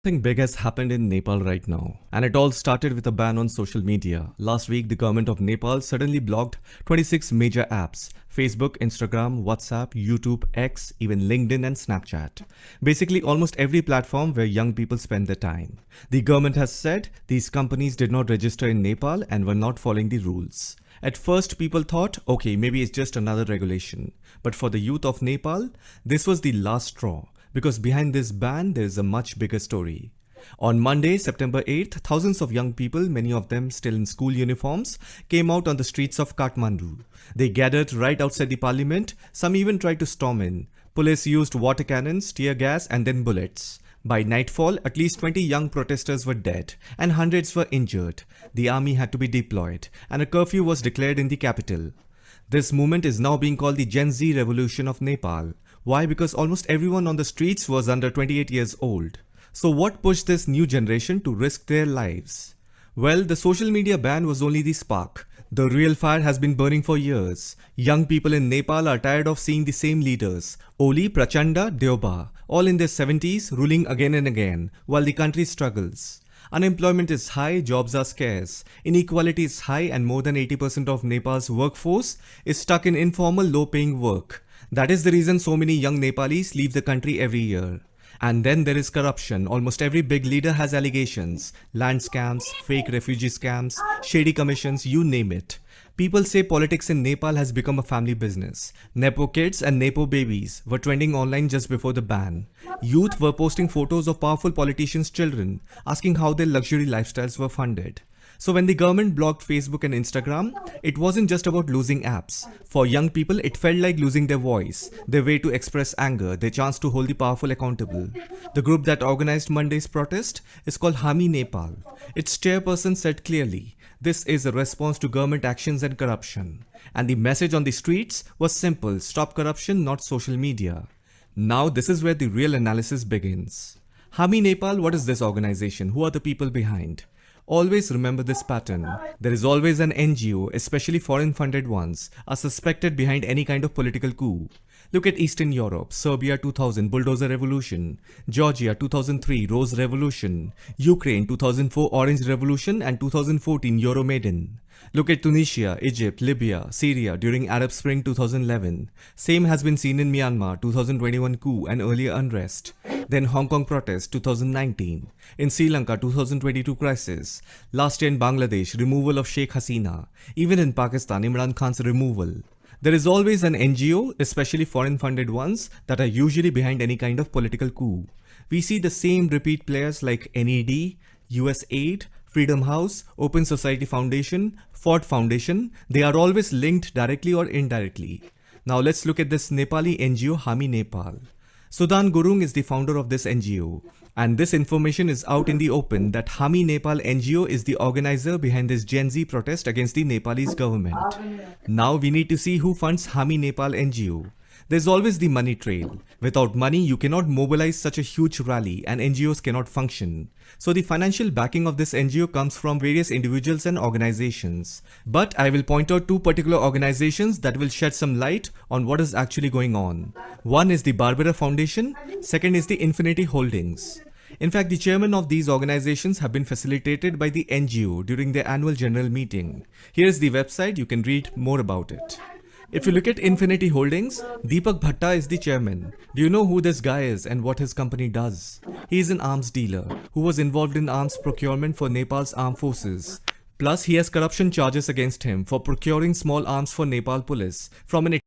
Something big has happened in Nepal right now, and it all started with a ban on social media. Last week, the government of Nepal suddenly blocked 26 major apps: Facebook, Instagram, WhatsApp, YouTube, X, even LinkedIn and Snapchat. Basically, almost every platform where young people spend their time. The government has said these companies did not register in Nepal and were not following the rules. At first, people thought, okay, maybe it's just another regulation. But for the youth of Nepal, this was the last straw. Because behind this ban, there is a much bigger story. On Monday, September 8th, thousands of young people, many of them still in school uniforms, came out on the streets of Kathmandu. They gathered right outside the parliament. Some even tried to storm in. Police used water cannons, tear gas and then bullets. By nightfall, at least 20 young protesters were dead and hundreds were injured. The army had to be deployed and a curfew was declared in the capital. This movement is now being called the Gen Z revolution of Nepal. Why? Because almost everyone on the streets was under 28 years old. So what pushed this new generation to risk their lives? Well, the social media ban was only the spark. The real fire has been burning for years. Young people in Nepal are tired of seeing the same leaders, Oli, Prachanda, Deoba, all in their 70s, ruling again and again, while the country struggles. Unemployment is high, jobs are scarce, inequality is high and more than 80% of Nepal's workforce is stuck in informal, low-paying work. That is the reason so many young Nepalis leave the country every year. And then there is corruption. Almost every big leader has allegations. Land scams, fake refugee scams, shady commissions, you name it. People say politics in Nepal has become a family business. Nepo kids and Nepo babies were trending online just before the ban. Youth were posting photos of powerful politicians' children, asking how their luxury lifestyles were funded. So when the government blocked Facebook and Instagram, it wasn't just about losing apps. For young people, it felt like losing their voice, their way to express anger, their chance to hold the powerful accountable. The group that organized Monday's protest is called Hami Nepal. Its chairperson said clearly, this is a response to government actions and corruption. And the message on the streets was simple: stop corruption, not social media. Now this is where the real analysis begins. Hami Nepal, what is this organization? Who are the people behind? Always remember this pattern. There is always an NGO, especially foreign-funded ones, are suspected behind any kind of political coup. Look at Eastern Europe, Serbia 2000, Bulldozer Revolution, Georgia 2003, Rose Revolution, Ukraine 2004, Orange Revolution and 2014, Euromaidan. Look at Tunisia, Egypt, Libya, Syria during Arab Spring 2011. Same has been seen in Myanmar 2021 coup and earlier unrest. Then Hong Kong protest 2019. In Sri Lanka 2022 crisis. Last year in Bangladesh, removal of Sheikh Hasina. Even in Pakistan, Imran Khan's removal. There is always an NGO, especially foreign-funded ones, that are usually behind any kind of political coup. We see the same repeat players like NED, USAID, Freedom House, Open Society Foundation, Ford Foundation. They are always linked directly or indirectly. Now let's look at this Nepali NGO Hami Nepal. Sudan Gurung is the founder of this NGO, and this information is out in the open that Hami Nepal NGO is the organizer behind this Gen Z protest against the Nepalese government. Now we need to see who funds Hami Nepal NGO. There's always the money trail. Without money, you cannot mobilize such a huge rally and NGOs cannot function. So the financial backing of this NGO comes from various individuals and organizations. But I will point out two particular organizations that will shed some light on what is actually going on. One is the Barbera Foundation, second is the Infinity Holdings. In fact, the chairman of these organizations have been facilitated by the NGO during their annual general meeting. Here is the website, you can read more about it. If you look at Infinity Holdings, Deepak Bhatta is the chairman. Do you know who this guy is and what his company does? He is an arms dealer who was involved in arms procurement for Nepal's armed forces. Plus, he has corruption charges against him for procuring small arms for Nepal police from an